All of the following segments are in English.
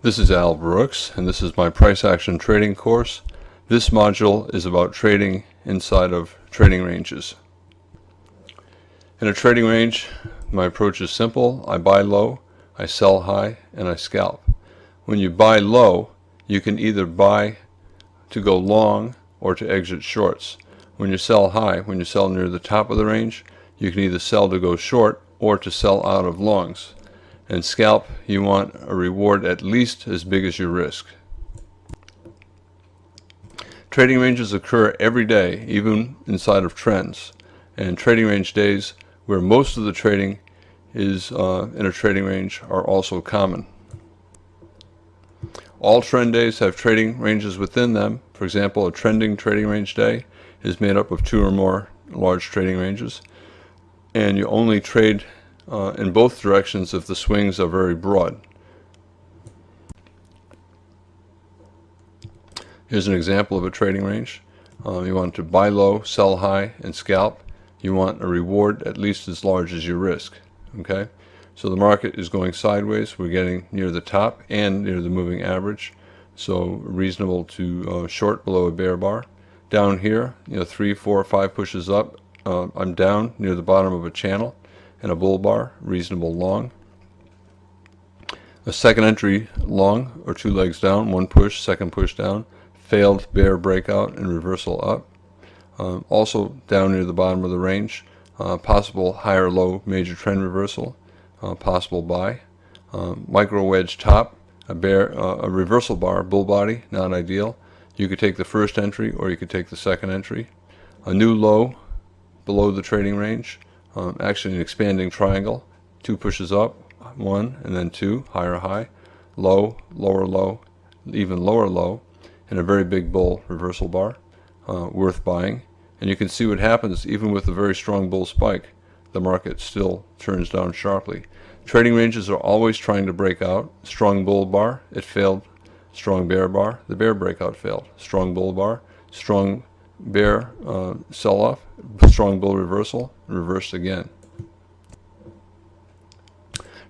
This is Al Brooks, and this is my price action trading course. This module is about trading inside of trading ranges. In a trading range, my approach is simple. I buy low, I sell high, and I scalp. When you buy low, you can either buy to go long or to exit shorts. When you sell high, when you sell near the top of the range, you can either sell to go short or to sell out of longs. And scalp, you want a reward at least as big as your risk. Trading ranges occur every day, even inside of trends. And trading range days, where most of the trading is in a trading range, are also common. All trend days have trading ranges within them. For example, a trending trading range day is made up of 2 or more large trading ranges. And you only trade in both directions if the swings are very broad. Here's an example of a trading range. You want to buy low, sell high, and scalp. You want a reward at least as large as your risk. Okay, so the market is going sideways. We're getting near the top and near the moving average, so reasonable to short below a bear bar. Down here, 3, 4, 5 pushes up. I'm down near the bottom of a channel and a bull bar, reasonable long. A second entry long, or 2 legs down, 1 push, second push down, failed bear breakout and reversal up. Also down near the bottom of the range, possible higher low major trend reversal, possible buy. Micro wedge top, a reversal bar, bull body, not ideal. You could take the first entry or you could take the second entry. A new low below the trading range, actually an expanding triangle, 2 pushes up, 1 and then 2, higher high, low, lower low, even lower low, and a very big bull reversal bar, worth buying. And you can see what happens even with a very strong bull spike. The market still turns down sharply. Trading ranges are always trying to break out. Strong bull bar, it failed. Strong bear bar, the bear breakout failed. Strong bull bar, strong bear sell-off, strong bull reversal, reversed again.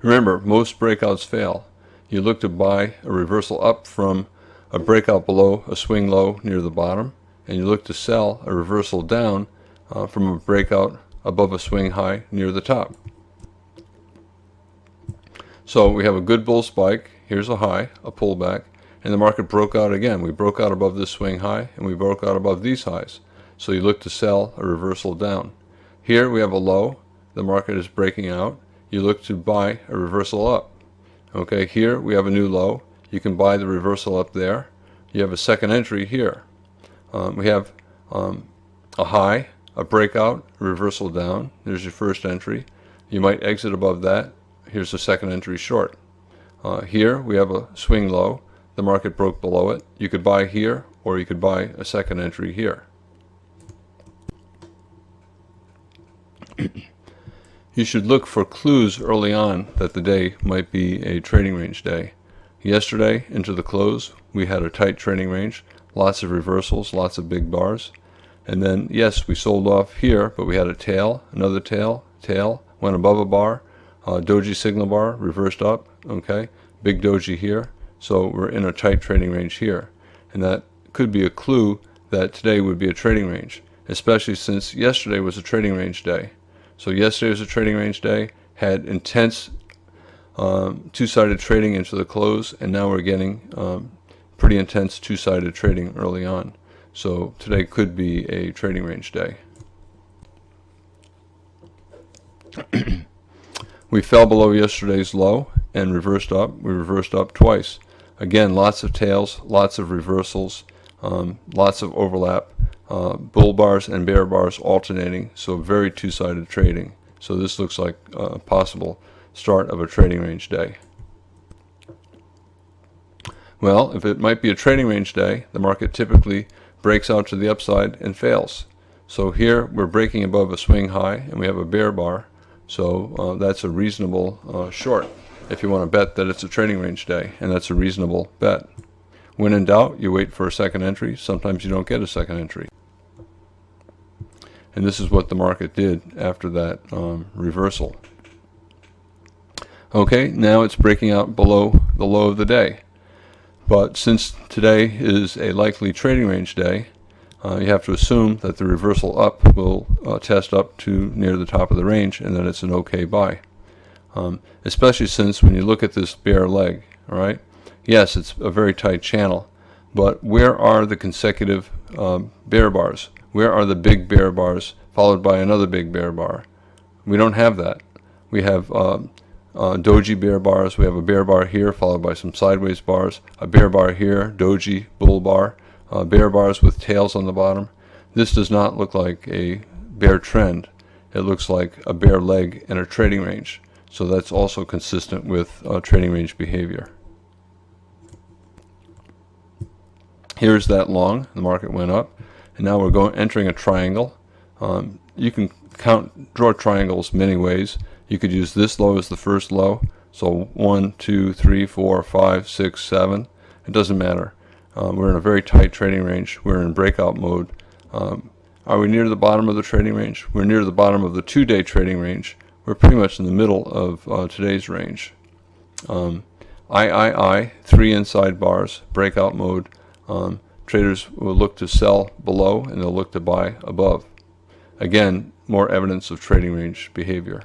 Remember, most breakouts fail. You look to buy a reversal up from a breakout below a swing low near the bottom, and you look to sell a reversal down from a breakout above a swing high near the top. So we have a good bull spike. Here's a high, a pullback, and the market broke out again. We broke out above this swing high, and we broke out above these highs. So you look to sell a reversal down. Here we have a low. The market is breaking out. You look to buy a reversal up. Okay, here we have a new low. You can buy the reversal up there. You have a second entry here. We have a high, a breakout, a reversal down. There's your first entry. You might exit above that. Here's the second entry short. Here we have a swing low. The market broke below it. You could buy here, or you could buy a second entry here. You should look for clues early on that the day might be a trading range day. Yesterday, into the close, we had a tight trading range, lots of reversals, lots of big bars. And then, yes, we sold off here, but we had a tail, another tail, went above a bar, doji signal bar, reversed up, okay, big doji here. So we're in a tight trading range here. And that could be a clue that today would be a trading range, especially since yesterday was a trading range day. So yesterday was a trading range day, had intense two-sided trading into the close, and now we're getting pretty intense two-sided trading early on. So today could be a trading range day. We fell below yesterday's low and reversed up. We reversed up twice. Again, lots of tails, lots of reversals, lots of overlap, bull bars and bear bars alternating, so very two-sided trading. So this looks like a possible start of a trading range day. Well, if it might be a trading range day, the market typically breaks out to the upside and fails. So here we're breaking above a swing high and we have a bear bar, so that's a reasonable short if you want to bet that it's a trading range day, and that's a reasonable bet. When in doubt, you wait for a second entry. Sometimes you don't get a second entry. And this is what the market did after that reversal. Okay, now it's breaking out below the low of the day. But since today is a likely trading range day, you have to assume that the reversal up will test up to near the top of the range, and then it's an okay buy. Especially since when you look at this bear leg, all right, yes, it's a very tight channel, but where are the consecutive bear bars? Where are the big bear bars followed by another big bear bar? We don't have that. We have doji bear bars. We have a bear bar here followed by some sideways bars, a bear bar here, doji, bull bar, bear bars with tails on the bottom. This does not look like a bear trend. It looks like a bear leg in a trading range. So that's also consistent with trading range behavior. Here's that long. The market went up, and now we're entering a triangle. You can draw triangles many ways. You could use this low as the first low. So 1, 2, 3, 4, 5, 6, 7. It doesn't matter. We're in a very tight trading range. We're in breakout mode. Are we near the bottom of the trading range? We're near the bottom of the 2-day trading range. We're pretty much in the middle of today's range. III, 3 inside bars, breakout mode. Traders will look to sell below and they'll look to buy above. Again, more evidence of trading range behavior.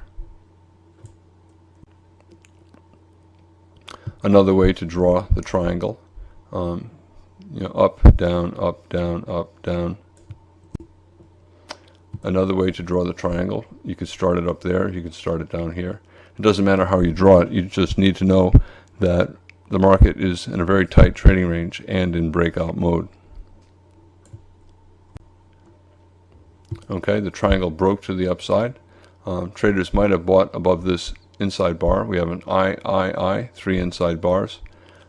Another way to draw the triangle, up, down, up, down, up, down. Another way to draw the triangle, you could start it up there, you could start it down here. It doesn't matter how you draw it, you just need to know that the market is in a very tight trading range and in breakout mode. Okay, the triangle broke to the upside. Traders might have bought above this inside bar. We have an III, 3 inside bars.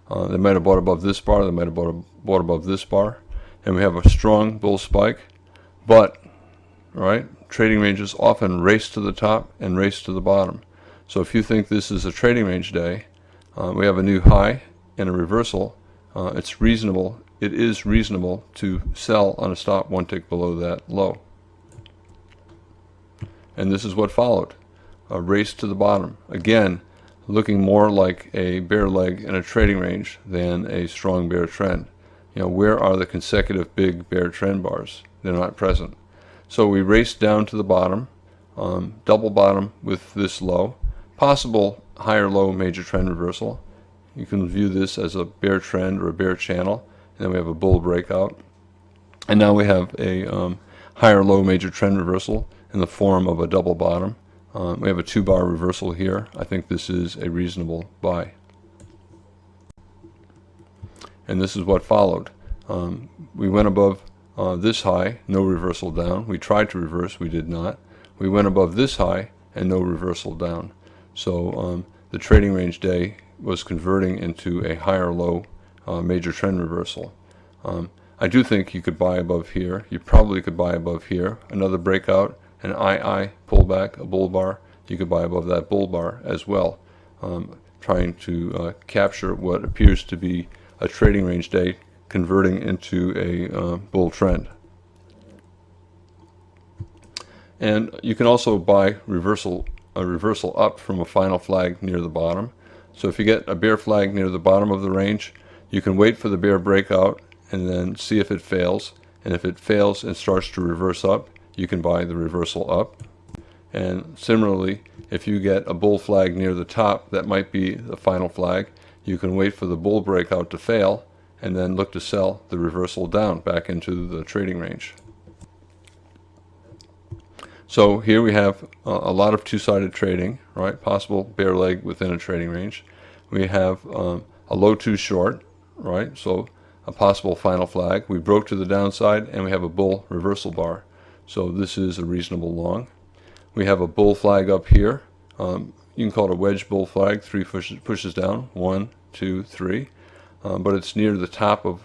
They might have bought above this bar, they might have bought above this bar. And we have a strong bull spike, but right, trading ranges often race to the top and race to the bottom. So if you think this is a trading range day, we have a new high and a reversal. It is reasonable to sell on a stop 1 tick below that low. And this is what followed. A race to the bottom. Again, looking more like a bear leg in a trading range than a strong bear trend. Where are the consecutive big bear trend bars? They're not present. So we raced down to the bottom, double bottom with this low, possible higher low major trend reversal. You can view this as a bear trend or a bear channel, and then we have a bull breakout. And now we have a higher low major trend reversal in the form of a double bottom. We have a 2-bar reversal here. I think this is a reasonable buy. And this is what followed. We went above this high, no reversal down. We tried to reverse, we did not. We went above this high and no reversal down. So the trading range day was converting into a higher low major trend reversal. I do think you could buy above here. You probably could buy above here. Another breakout, an II pullback, a bull bar. You could buy above that bull bar as well, trying to capture what appears to be a trading range day converting into a bull trend. And you can also buy a reversal up from a final flag near the bottom. So if you get a bear flag near the bottom of the range, you can wait for the bear breakout and then see if it fails. And if it fails and starts to reverse up, you can buy the reversal up. And similarly, if you get a bull flag near the top, that might be the final flag. You can wait for the bull breakout to fail and then look to sell the reversal down back into the trading range. So here we have a lot of two-sided trading, right? Possible bear leg within a trading range. We have a low too short, right? So a possible final flag. We broke to the downside and we have a bull reversal bar. So this is a reasonable long. We have a bull flag up here. You can call it a wedge bull flag. 3 pushes down. 1, 2, 3. But it's near the top of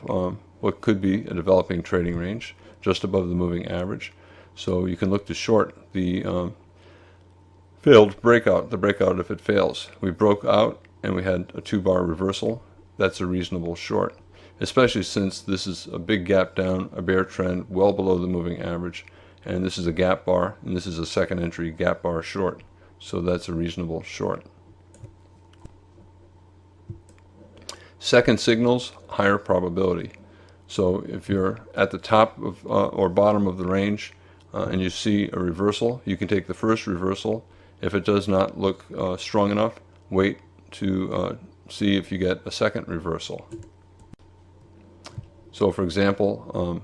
what could be a developing trading range, just above the moving average. So you can look to short the failed breakout, the breakout if it fails. We broke out and we had a 2-bar reversal. That's a reasonable short, especially since this is a big gap down, a bear trend well below the moving average. And this is a gap bar, and this is a second entry gap bar short. So that's a reasonable short. Second signals, higher probability. So if you're at the top of or bottom of the range and you see a reversal, you can take the first reversal. If it does not look strong enough, wait to see if you get a second reversal. So for example,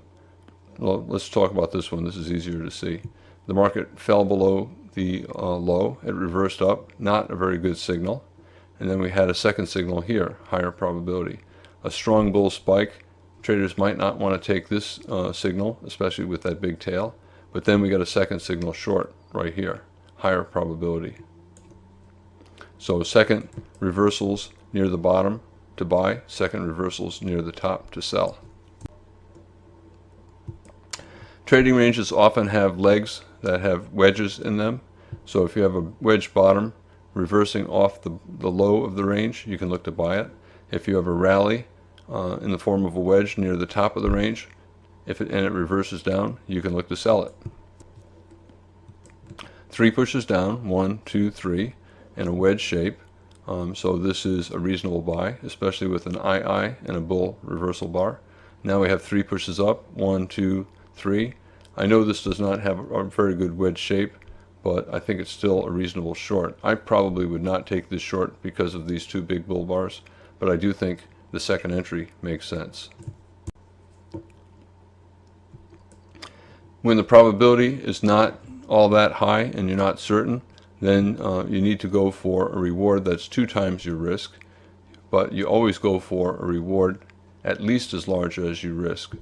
well, let's talk about this one. This is easier to see. The market fell below the low. It reversed up, not a very good signal. And then we had a second signal here, higher probability. A strong bull spike. Traders might not want to take this signal, especially with that big tail. But then we got a second signal short right here, higher probability. So second reversals near the bottom to buy, second reversals near the top to sell. Trading ranges often have legs that have wedges in them. So if you have a wedge bottom reversing off the low of the range, you can look to buy it. If you have a rally in the form of a wedge near the top of the range, and it reverses down, you can look to sell it. 3 pushes down, 1, 2, 3, in a wedge shape. So this is a reasonable buy, especially with an II and a bull reversal bar. Now we have 3 pushes up, 1, 2, 3. I know this does not have a very good wedge shape, but I think it's still a reasonable short. I probably would not take this short because of these 2 big bull bars, but I do think the second entry makes sense. When the probability is not all that high and you're not certain, then you need to go for a reward that's 2 times your risk, but you always go for a reward at least as large as your risk.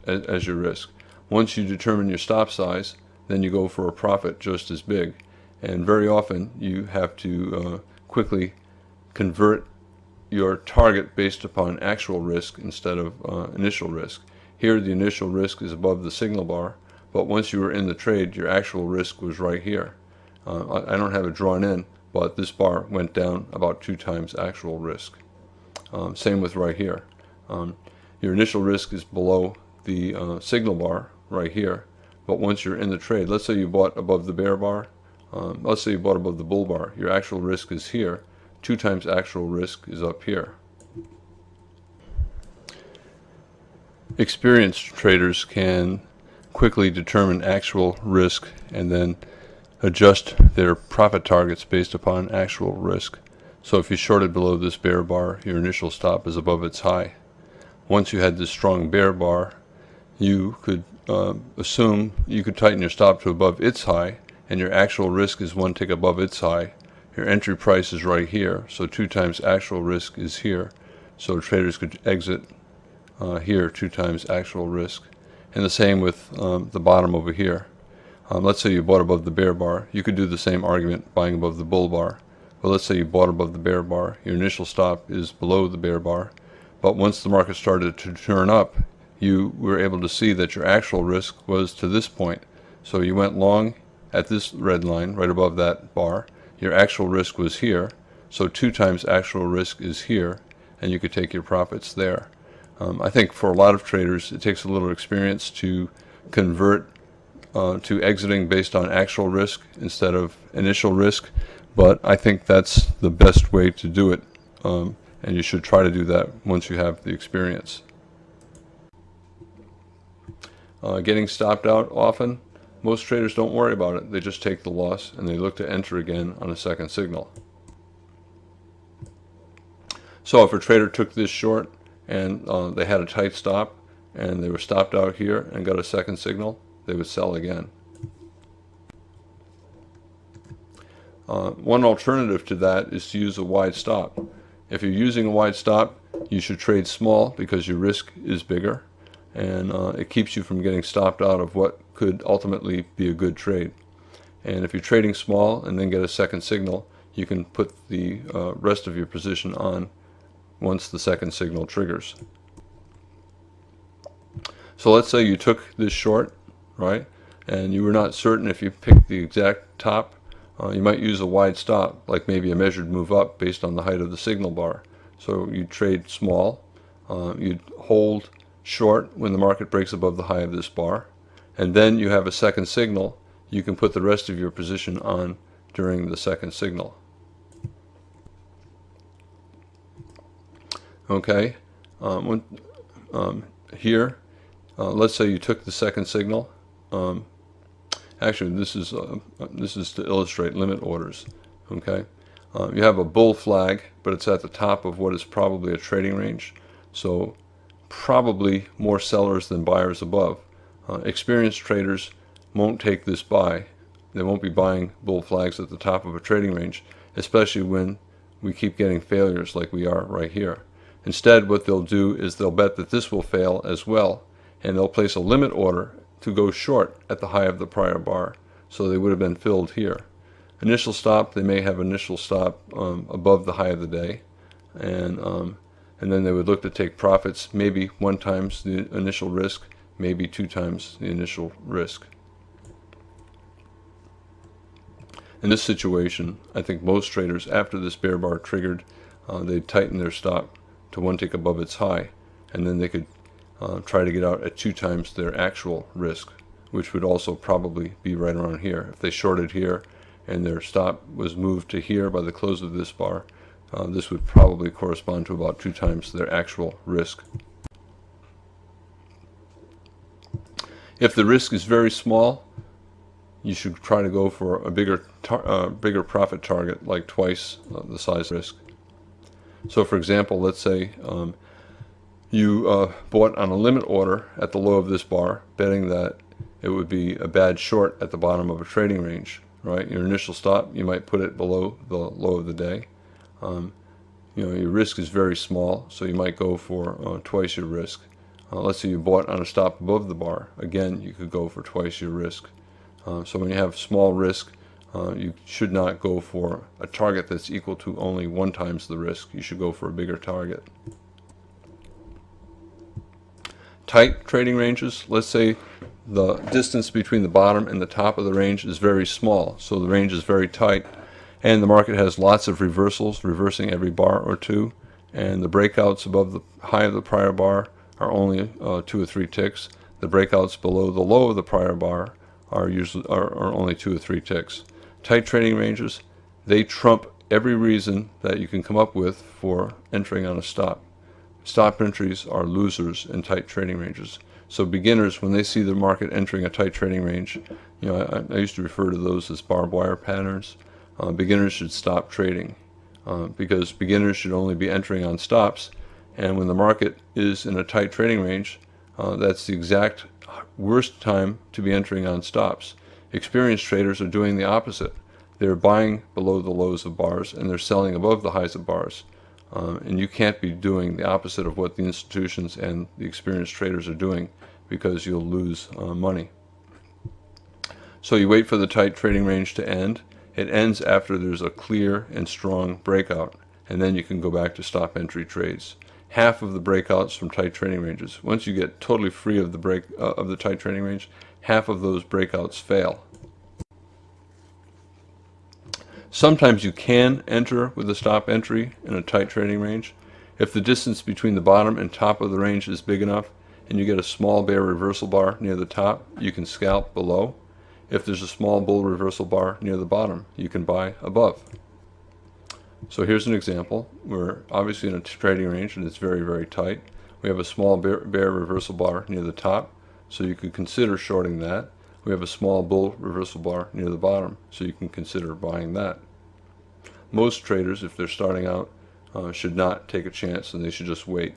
Once you determine your stop size, then you go for a profit just as big. And very often you have to quickly convert your target based upon actual risk instead of initial risk. Here the initial risk is above the signal bar, but once you were in the trade, your actual risk was right here. I don't have it drawn in, but this bar went down about 2 times actual risk. Same with right here. Your initial risk is below the signal bar right here, but once you're in the trade, let's say you bought above the bear bar, let's say you bought above the bull bar, your actual risk is here, 2 times actual risk is up here. Experienced traders can quickly determine actual risk and then adjust their profit targets based upon actual risk. So if you shorted below this bear bar, your initial stop is above its high. Once you had this strong bear bar, you could assume you could tighten your stop to above its high, and your actual risk is 1 tick above its high. Your entry price is right here, so 2 times actual risk is here. So traders could exit here 2 times actual risk. And the same with the bottom over here. Let's say you bought above the bear bar. You could do the same argument buying above the bull bar. But let's say you bought above the bear bar. Your initial stop is below the bear bar. But once the market started to turn up, you were able to see that your actual risk was to this point. So you went long at this red line right above that bar. Your actual risk was here. So 2 times actual risk is here, and you could take your profits there. I think for a lot of traders, it takes a little experience to convert to exiting based on actual risk instead of initial risk, but I think that's the best way to do it, and you should try to do that once you have the experience. Getting stopped out often, most traders don't worry about it. They just take the loss and they look to enter again on a second signal. So if a trader took this short and they had a tight stop and they were stopped out here and got a second signal, they would sell again. One alternative to that is to use a wide stop. If you're using a wide stop, you should trade small because your risk is bigger, and it keeps you from getting stopped out of what could ultimately be a good trade. And if you're trading small and then get a second signal, you can put the rest of your position on once the second signal triggers. So let's say you took this short, right, and you were not certain if you picked the exact top. You might use a wide stop, like maybe a measured move up based on the height of the signal bar. So you trade small, you'd hold short when the market breaks above the high of this bar, and then you have a second signal. You can put the rest of your position on during the second signal. Okay, Here, let's say you took the second signal. Actually, this is to illustrate limit orders. Okay, you have a bull flag, but it's at the top of what is probably a trading range. So probably more sellers than buyers above. Experienced traders won't take this buy. They won't be buying bull flags at the top of a trading range, especially when we keep getting failures like we are right here. Instead, what they'll do is they'll bet that this will fail as well, and they'll place a limit order to go short at the high of the prior bar. So they would have been filled here. Initial stop, they may have initial stop above the high of the day, and then they would look to take profits, maybe 1 times the initial risk, maybe 2 times the initial risk. In this situation, I think most traders, after this bear bar triggered, they'd tighten their stop to 1 tick above its high, and then they could try to get out at 2 times their actual risk, which would also probably be right around here. If they shorted here and their stop was moved to here by the close of this bar, this would probably correspond to about 2 times their actual risk. If the risk is very small, you should try to go for a bigger profit target, like twice the size risk. So for example, let's say you bought on a limit order at the low of this bar, betting that it would be a bad short at the bottom of a trading range, right? Your initial stop, you might put it below the low of the day. Your risk is very small, so you might go for twice your risk. Let's say you bought on a stop above the bar. Again, you could go for twice your risk. So when you have small risk, you should not go for a target that's equal to only 1 times the risk. You should go for a bigger target. Tight trading ranges, let's say the distance between the bottom and the top of the range is very small, so the range is very tight, and the market has lots of reversals, reversing every bar or 2, and the breakouts above the high of the prior bar are only 2 or 3 ticks. The breakouts below the low of the prior bar are only 2 or 3 ticks. Tight trading ranges, they trump every reason that you can come up with for entering on a stop. Stop entries are losers in tight trading ranges. So beginners, when they see the market entering a tight trading range, I used to refer to those as barbed wire patterns. Beginners should stop trading because beginners should only be entering on stops, and when the market is in a tight trading range, that's the exact worst time to be entering on stops. Experienced traders are doing the opposite. They're buying below the lows of bars and they're selling above the highs of bars. And you can't be doing the opposite of what the institutions and the experienced traders are doing, because you'll lose money. So you wait for the tight trading range to end. It ends after there's a clear and strong breakout, and then you can go back to stop entry trades. Half of the breakouts from tight trading ranges, once you get totally free of the tight trading range, half of those breakouts fail. Sometimes you can enter with a stop entry in a tight trading range. If the distance between the bottom and top of the range is big enough and you get a small bear reversal bar near the top, you can scalp below. If there's a small bull reversal bar near the bottom, you can buy above. So here's an example. We're obviously in a trading range and it's very, very tight. We have a small bear reversal bar near the top, so you could consider shorting that. We have a small bull reversal bar near the bottom, so you can consider buying that. Most traders, if they're starting out, should not take a chance, and they should just wait.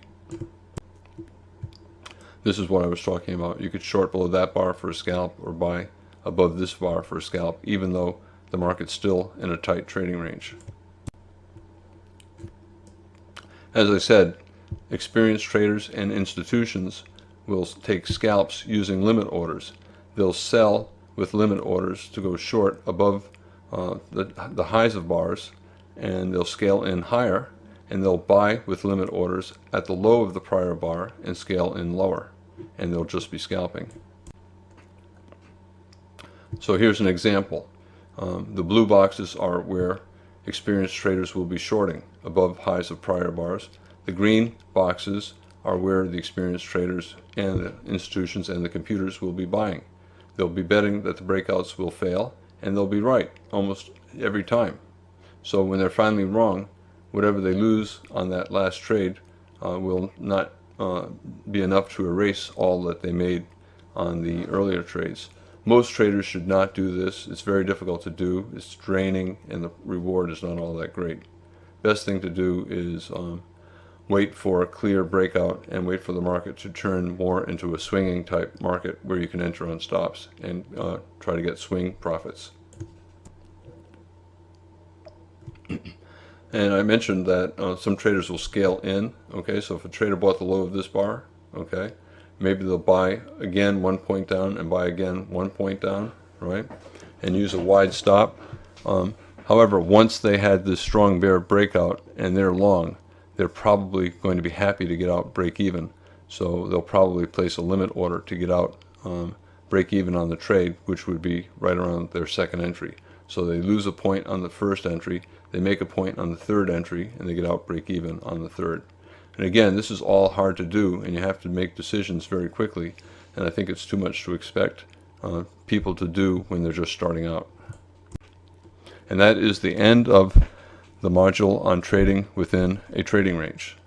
This is what I was talking about. You could short below that bar for a scalp or buy above this bar for a scalp, even though the market's still in a tight trading range. As I said, experienced traders and institutions will take scalps using limit orders. They'll sell with limit orders to go short above the highs of bars, and they'll scale in higher, and they'll buy with limit orders at the low of the prior bar and scale in lower, and they'll just be scalping. So here's an example. The blue boxes are where experienced traders will be shorting above highs of prior bars. The green boxes are where the experienced traders and the institutions and the computers will be buying. They'll be betting that the breakouts will fail, and they'll be right almost every time. So when they're finally wrong, whatever they lose on that last trade will not be enough to erase all that they made on the earlier trades. Most traders should not do this. It's very difficult to do. It's draining, and the reward is not all that great. Best thing to do is wait for a clear breakout and wait for the market to turn more into a swinging type market where you can enter on stops and try to get swing profits. And I mentioned that some traders will scale in. Okay, so if a trader bought the low of this bar, okay, maybe they'll buy again 1 point down and buy again 1 point down, right, and use a wide stop. However, once they had this strong bear breakout and they're long, they're probably going to be happy to get out break even. So they'll probably place a limit order to get out break even on the trade, which would be right around their second entry. So they lose a point on the first entry, they make a point on the third entry, and they get out break even on the third. And again, this is all hard to do, and you have to make decisions very quickly, and I think it's too much to expect people to do when they're just starting out. And that is the end of the module on trading within a trading range.